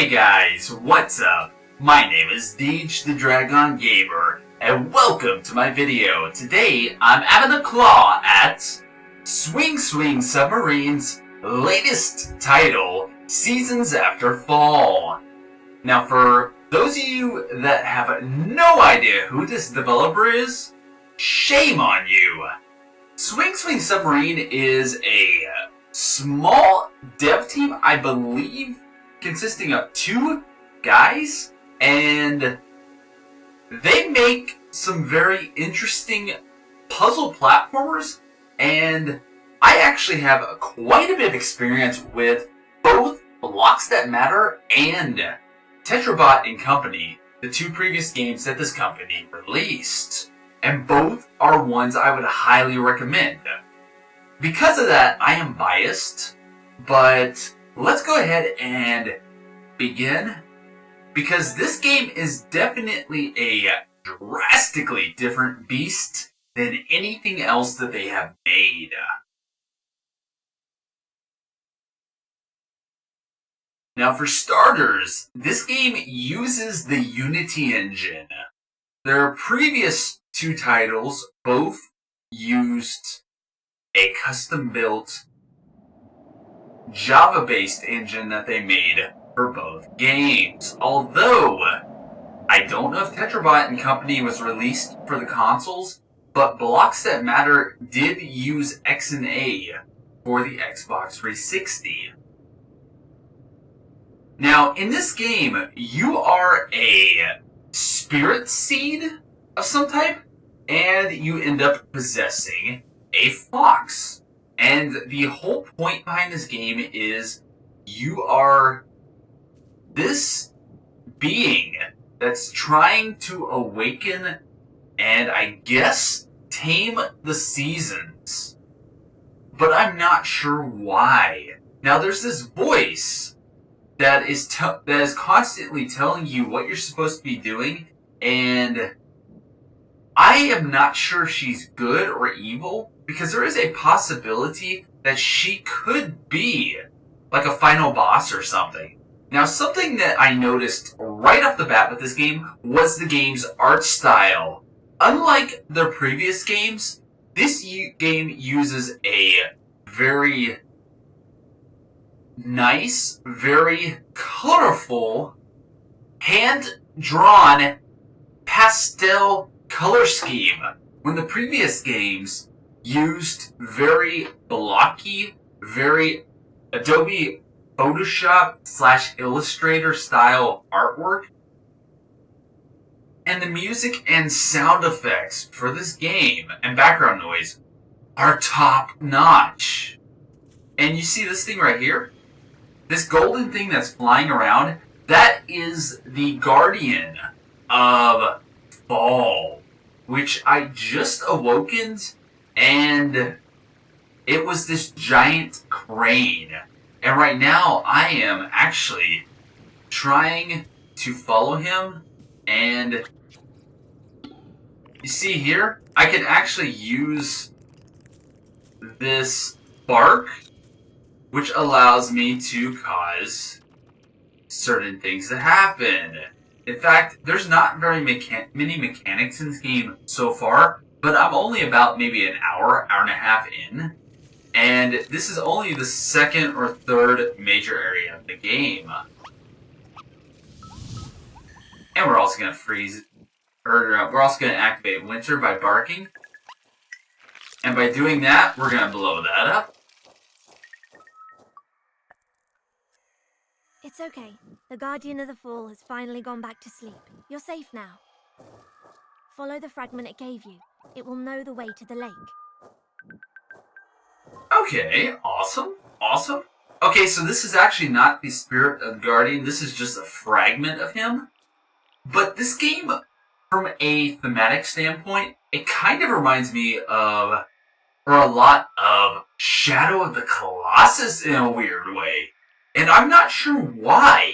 Hey guys, what's up? My name is Deej the Dragon Gamer, and welcome to my video. Today, I'm having a claw at Swing Swing Submarine's latest title, Seasons After Fall. Now, for those of you that have no idea who this developer is, shame on you. Swing Swing Submarine is a small dev team, I believe, consisting of 2 guys, and they make some very interesting puzzle platformers, and I actually have quite a bit of experience with both Blocks That Matter and Tetrabot and Company, the 2 previous games that this company released, and both are ones I would highly recommend. Because of that, I am biased, but let's go ahead and begin, because this game is definitely a drastically different beast than anything else that they have made. Now, for starters, this game uses the Unity engine. Their previous 2 titles both used a custom-built Java-based engine that they made for both games. Although, I don't know if Tetrabot and Company was released for the consoles, but Blocks That Matter did use XNA for the Xbox 360. Now, in this game, you are a spirit seed of some type, and you end up possessing a fox. And the whole point behind this game is you are this being that's trying to awaken and, I guess, tame the seasons. But I'm not sure why. Now, there's this voice that is constantly telling you what you're supposed to be doing, and I am not sure if she's good or evil, because there is a possibility that she could be like a final boss or something. Now, something that I noticed right off the bat with this game was the game's art style. Unlike their previous games, this game uses a very nice, very colorful, hand-drawn pastel color scheme, when the previous games used very blocky, very Adobe Photoshop / Illustrator style artwork. And the music and sound effects for this game and background noise are top notch. And you see this thing right here? This golden thing that's flying around, that is the guardian of Fall, which I just awokened, and it was this giant crane. And right now, I am actually trying to follow him, and you see here, I can actually use this bark, which allows me to cause certain things to happen. In fact, there's not very many mechanics in this game so far, but I'm only about maybe an hour and a half in, and this is only the 2nd or 3rd major area of the game. And we're also going to we're also going to activate Winter by barking, and by doing that, we're going to blow that up. It's okay. The Guardian of the Fall has finally gone back to sleep. You're safe now. Follow the fragment it gave you. It will know the way to the lake. Okay, awesome. Okay, so this is actually not the spirit of the Guardian. This is just a fragment of him. But this game, from a thematic standpoint, it kind of reminds me of, or a lot of, Shadow of the Colossus in a weird way. And I'm not sure why.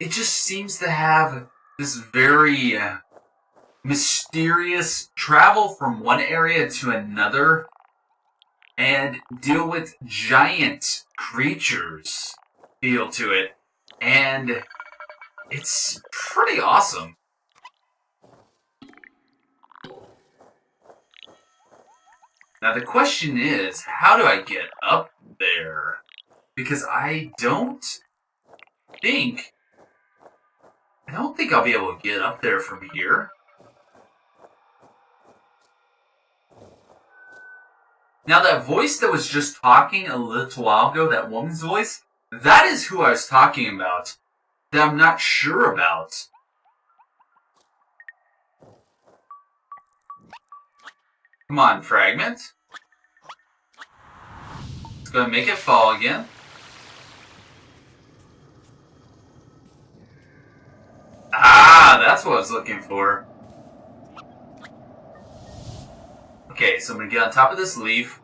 It just seems to have this very mysterious travel from one area to another and deal with giant creatures feel to it. And it's pretty awesome. Now the question is, how do I get up there? Because I don't think I'll be able to get up there from here. Now that voice that was just talking a little while ago, that woman's voice, that is who I was talking about. That I'm not sure about. Come on, fragment. Let's go and make it fall again. Ah, that's what I was looking for. Okay, so I'm going to get on top of this leaf.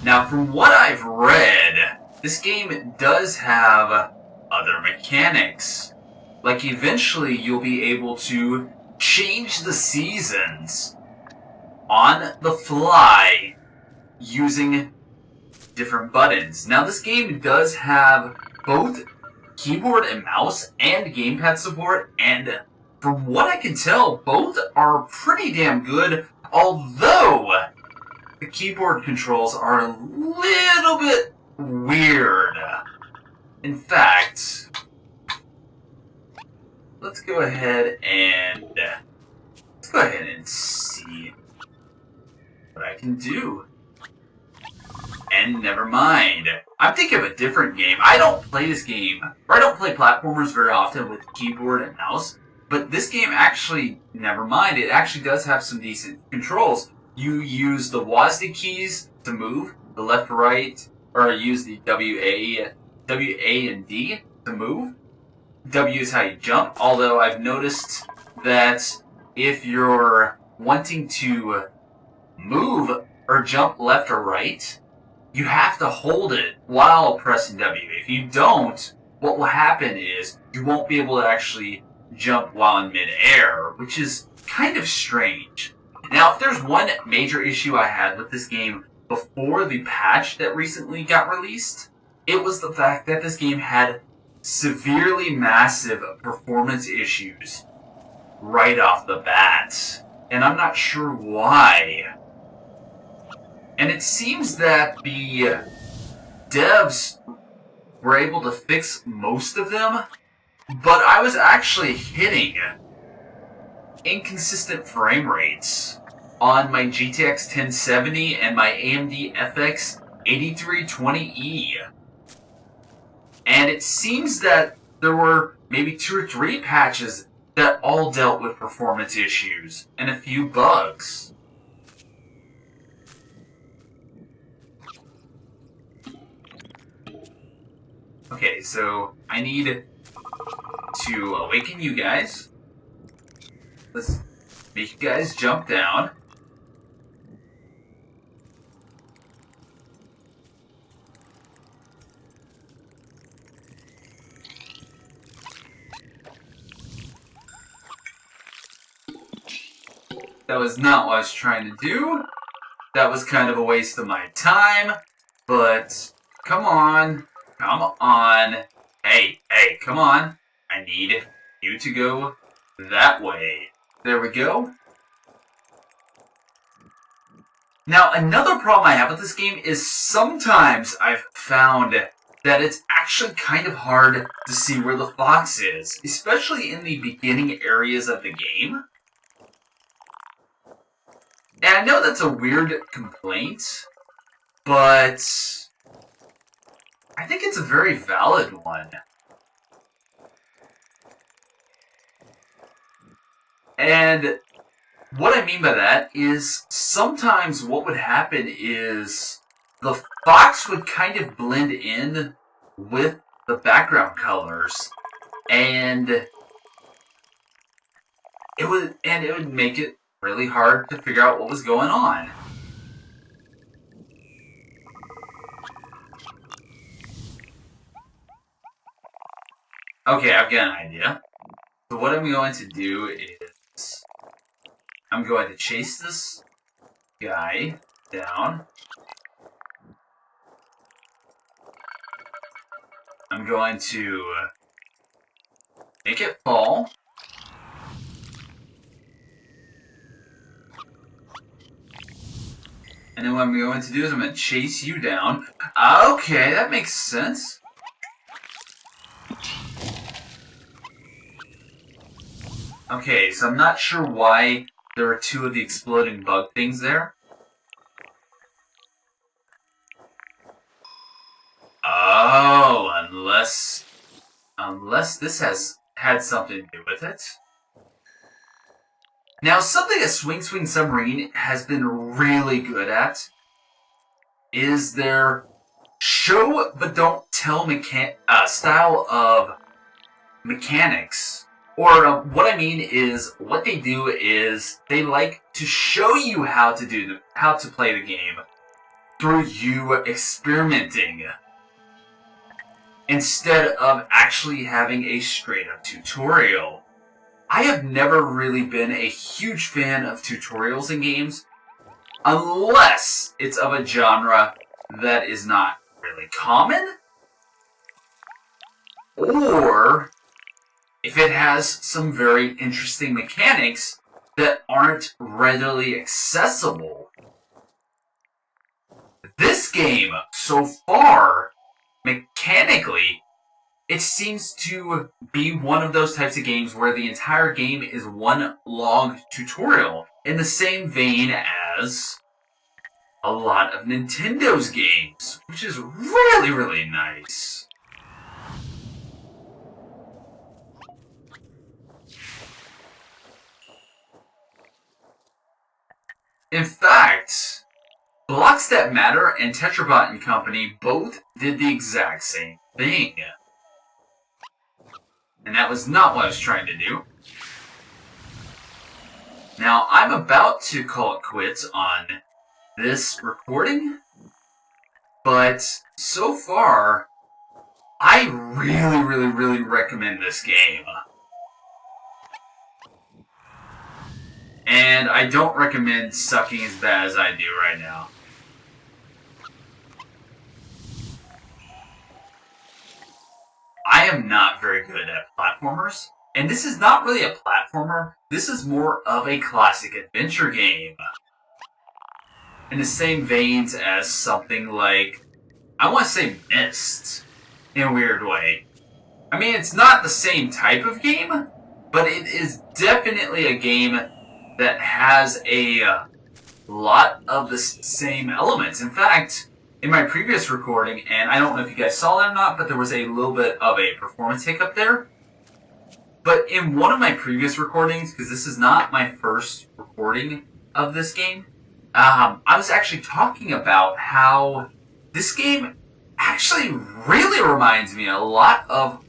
Now, from what I've read, this game does have other mechanics. Like, eventually you'll be able to change the seasons on the fly using different buttons. Now, this game does have both keyboard and mouse and gamepad support, and from what I can tell, both are pretty damn good, although the keyboard controls are a little bit weird. In fact, let's go ahead and see what I can do. And never mind. I'm thinking of a different game. I don't play this game, or I don't play platformers very often with keyboard and mouse, but this game actually, never mind, it actually does have some decent controls. You use the WASD keys to move, the left, right, or use the W, A, and D to move. W is how you jump, although I've noticed that if you're wanting to move or jump left or right, you have to hold it while pressing W. If you don't, what will happen is you won't be able to actually jump while in mid-air, which is kind of strange. Now, if there's one major issue I had with this game before the patch that recently got released, it was the fact that this game had severely massive performance issues right off the bat. And I'm not sure why. And it seems that the devs were able to fix most of them, but I was actually hitting inconsistent frame rates on my GTX 1070 and my AMD FX 8320E. And it seems that there were maybe 2 or 3 patches that all dealt with performance issues and a few bugs. Okay, so I need to awaken you guys. Let's make you guys jump down. That was not what I was trying to do. That was kind of a waste of my time. But, come on. Come on. Hey, come on. I need you to go that way. There we go. Now, another problem I have with this game is sometimes I've found that it's actually kind of hard to see where the fox is, especially in the beginning areas of the game. And I know that's a weird complaint, but I think it's a very valid one. And what I mean by that is sometimes what would happen is the fox would kind of blend in with the background colors, and it would make it really hard to figure out what was going on. Okay, I've got an idea. So what I'm going to do is I'm going to chase this guy down. I'm going to make it fall. And then what I'm going to do is I'm going to chase you down. Okay, that makes sense. Okay, so I'm not sure why there are two of the exploding bug things there. Oh, unless this has had something to do with it. Now, something that Swing Swing Submarine has been really good at is their show but don't tell style of mechanics. Or what I mean is, what they do is they like to show you how to play the game through you experimenting, instead of actually having a straight-up tutorial. I have never really been a huge fan of tutorials in games, unless it's of a genre that is not really common, or if it has some very interesting mechanics that aren't readily accessible. This game, so far, mechanically, it seems to be one of those types of games where the entire game is one long tutorial, in the same vein as a lot of Nintendo's games, which is really, really nice. In fact, Blocks That Matter and Tetrabot and Company both did the exact same thing. And that was not what I was trying to do. Now, I'm about to call it quits on this recording, but so far, I really, really, really recommend this game. And I don't recommend sucking as bad as I do right now. I am not very good at platformers, and this is not really a platformer, this is more of a classic adventure game. In the same veins as something like, I want to say Myst, in a weird way. I mean, it's not the same type of game, but it is definitely a game that has a lot of the same elements. In fact, in my previous recording, and I don't know if you guys saw that or not, but there was a little bit of a performance hiccup there. But in one of my previous recordings, because this is not my first recording of this game, I was actually talking about how this game actually really reminds me a lot of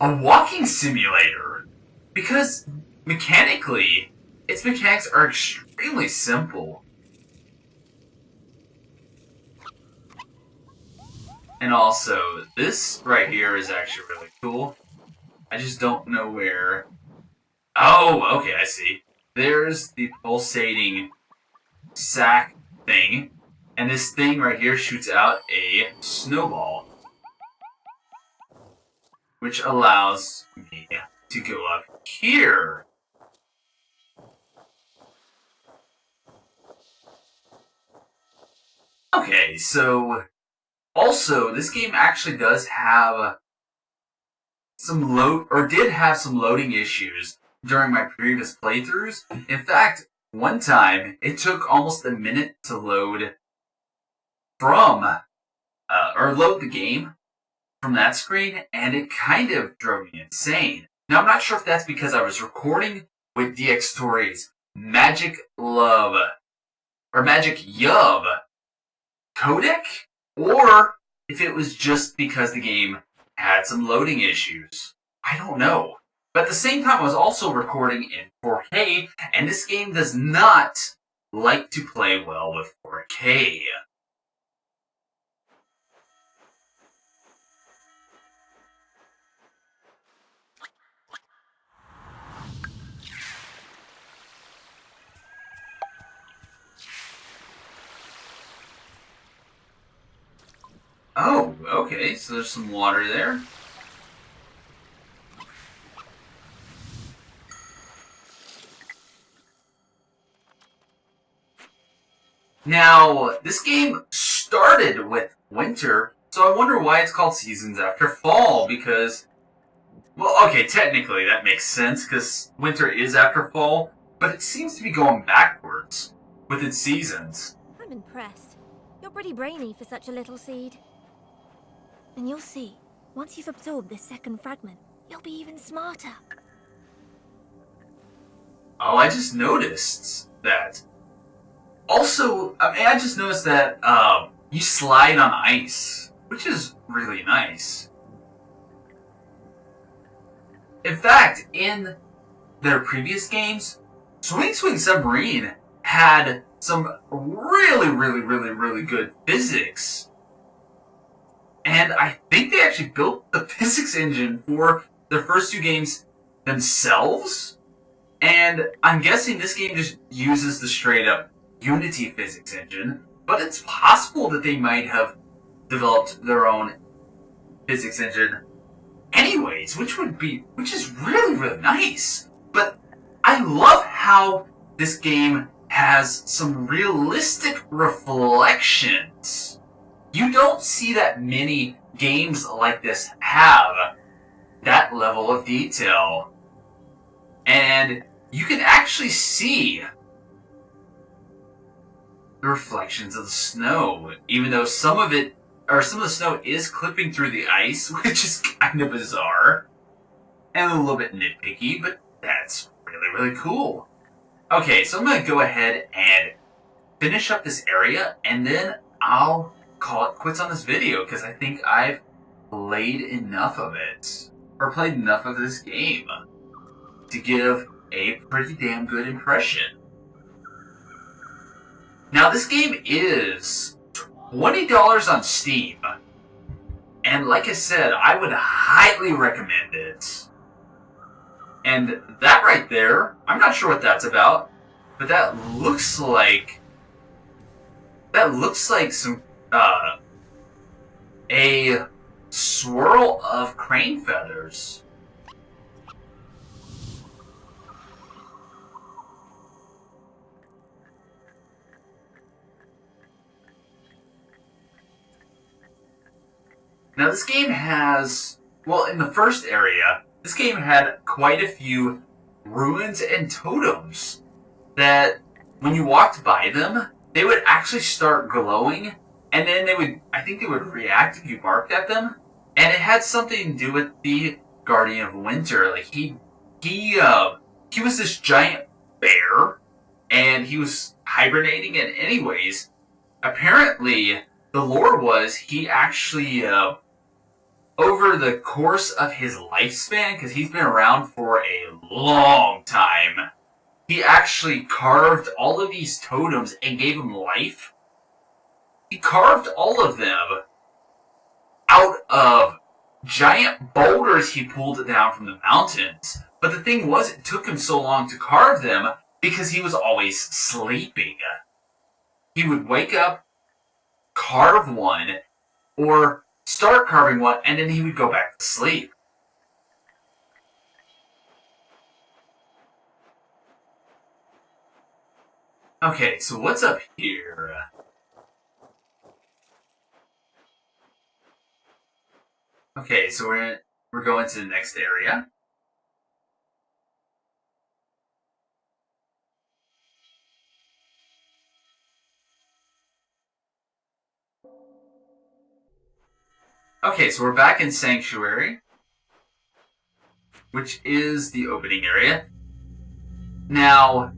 a walking simulator. Because mechanically, its mechanics are extremely simple. And also, this right here is actually really cool. I just don't know where. Oh, okay, I see. There's the pulsating sack thing. And this thing right here shoots out a snowball, which allows me to go up here. Okay, so also, this game actually does have did have some loading issues during my previous playthroughs. In fact, one time, it took almost a minute to load load the game from that screen, and it kind of drove me insane. Now, I'm not sure if that's because I was recording with DX Story's Magic Yub codec, or if it was just because the game had some loading issues. I don't know. But at the same time, I was also recording in 4K, and this game does not like to play well with 4K. Oh, okay, so there's some water there. Now, this game started with winter, so I wonder why it's called Seasons After Fall, because, well, okay, technically that makes sense, because winter is after fall, but it seems to be going backwards with its seasons. I'm impressed. You're pretty brainy for such a little seed. And you'll see, once you've absorbed this second fragment, you'll be even smarter. Oh, I just noticed that. Also, I just noticed that you slide on ice, which is really nice. In fact, in their previous games, Swing Swing Submarine had some really good physics. And I think they actually built the physics engine for the first two games themselves. And I'm guessing this game just uses the straight up Unity physics engine, but it's possible that they might have developed their own physics engine anyways, which is really nice. But I love how this game has some realistic reflections. You don't see that many games like this have that level of detail. And you can actually see the reflections of the snow, even though some of the snow is clipping through the ice, which is kind of bizarre and a little bit nitpicky, but that's really cool. Okay, so I'm going to go ahead and finish up this area, and then I'll call it quits on this video, because I think I've played enough of it, or played enough of this game, to give a pretty damn good impression. Now, this game is $20 on Steam, and like I said, I would highly recommend it. And that right there, I'm not sure what that's about, but that looks like some a swirl of crane feathers. Now this game has, well, in the first area, this game had quite a few ruins and totems that when you walked by them, they would actually start glowing, and then I think they would react if you barked at them, and it had something to do with the Guardian of Winter. Like he was this giant bear, and he was hibernating, and anyways, apparently the lore was he actually, over the course of his lifespan, because he's been around for a long time, he actually carved all of these totems and gave them life. He carved all of them out of giant boulders he pulled down from the mountains. But the thing was, it took him so long to carve them because he was always sleeping. He would wake up, carve one, or start carving one, and then he would go back to sleep. Okay, so what's up here? Okay, so we're going to the next area. Okay, so we're back in Sanctuary, which is the opening area. Now,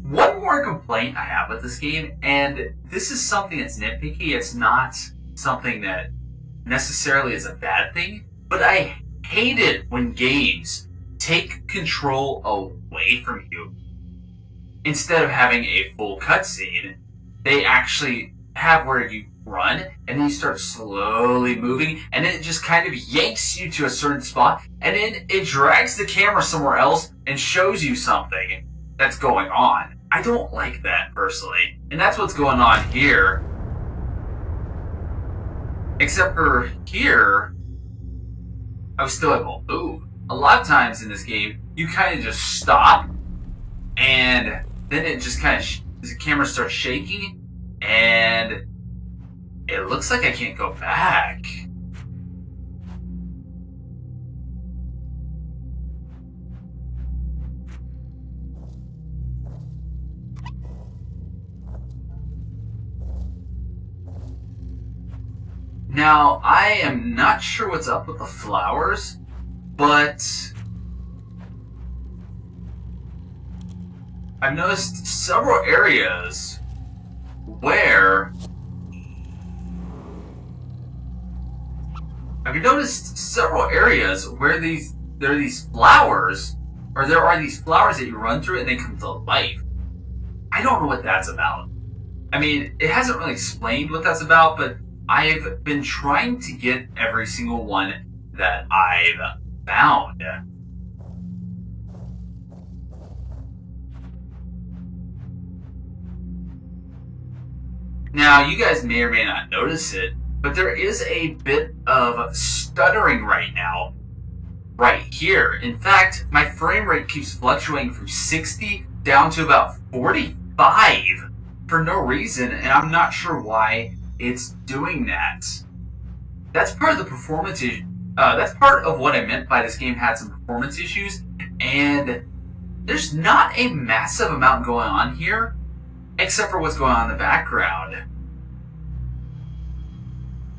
one more complaint I have with this game, and this is something that's nitpicky, it's not something that necessarily is a bad thing, but I hate it when games take control away from you. Instead of having a full cutscene, they actually have where you run, and then you start slowly moving, and then it just kind of yanks you to a certain spot, and then it drags the camera somewhere else and shows you something that's going on. I don't like that, personally. And that's what's going on here. Except for here, I was still able to move. A lot of times in this game, you kind of just stop, and then it just kind of the camera starts shaking, and it looks like I can't go back. Now, I am not sure what's up with the flowers, but I've noticed several areas where there are these flowers, or there are these flowers that you run through and they come to life. I don't know what that's about. I mean, it hasn't really explained what that's about, but I've been trying to get every single one that I've found. Now, you guys may or may not notice it, but there is a bit of stuttering right now, right here. In fact, my frame rate keeps fluctuating from 60 down to about 45 for no reason, and I'm not sure why it's doing that. That's part of the performance issue. That's part of what I meant by this game had some performance issues, and there's not a massive amount going on here, except for what's going on in the background.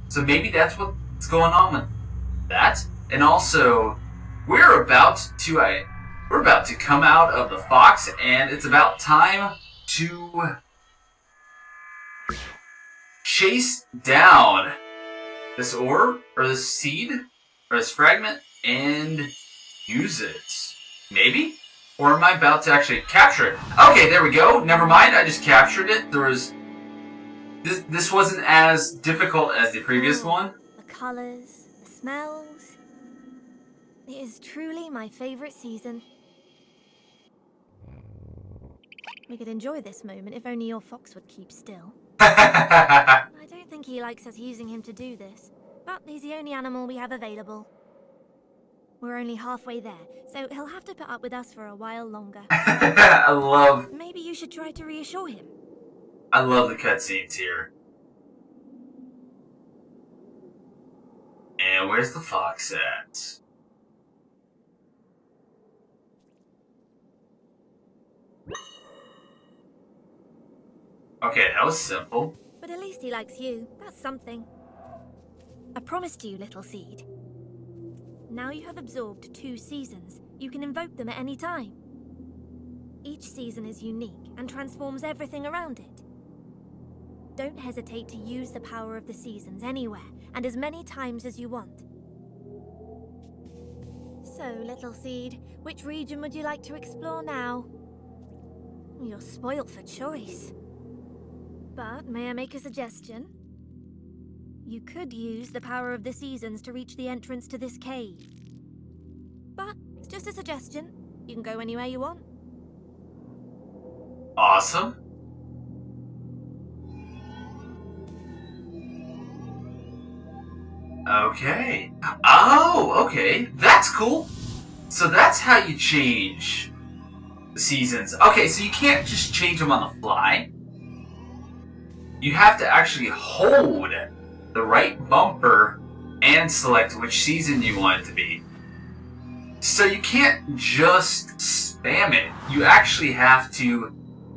So maybe that's what's going on with that. And also, we're about to come out of the fox, and it's about time to chase down this orb, or this seed, or this fragment, and use it. Maybe? Or am I about to actually capture it? Okay, there we go. Never mind, I just captured it. This wasn't as difficult as the previous one. The colours, the smells. It is truly my favourite season. We could enjoy this moment if only your fox would keep still. I don't think he likes us using him to do this, but he's the only animal we have available. We're only halfway there, so he'll have to put up with us for a while longer. Maybe you should try to reassure him. I love the cutscenes here. And where's the fox at? Okay, that was simple. But at least he likes you. That's something. I promised you, little seed. Now you have absorbed 2 seasons. You can invoke them at any time. Each season is unique and transforms everything around it. Don't hesitate to use the power of the seasons anywhere and as many times as you want. So, little seed, which region would you like to explore now? You're spoilt for choice. But may I make a suggestion? You could use the power of the seasons to reach the entrance to this cave. But it's just a suggestion. You can go anywhere you want. Awesome. Okay. Oh, okay. That's cool. So that's how you change the seasons. Okay, so you can't just change them on the fly. You have to actually hold the right bumper and select which season you want it to be. So you can't just spam it. You actually have to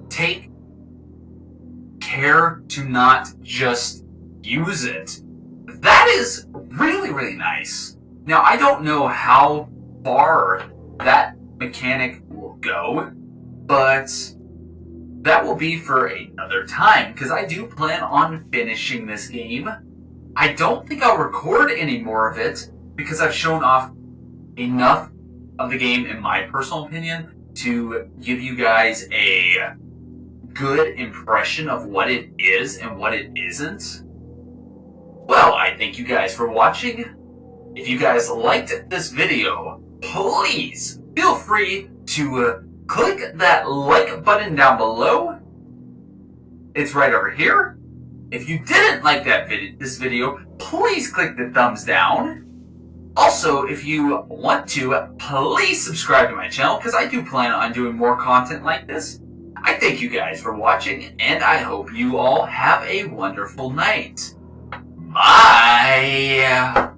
take care to not just use it. That is really, really nice. Now, I don't know how far that mechanic will go, but that will be for another time, because I do plan on finishing this game. I don't think I'll record any more of it, because I've shown off enough of the game, in my personal opinion, to give you guys a good impression of what it is and what it isn't. Well, I thank you guys for watching. If you guys liked this video, please feel free to click that like button down below. It's right over here. If you didn't like this video, please click the thumbs down. Also, if you want to, please subscribe to my channel, because I do plan on doing more content like this. I thank you guys for watching, and I hope you all have a wonderful night. Bye!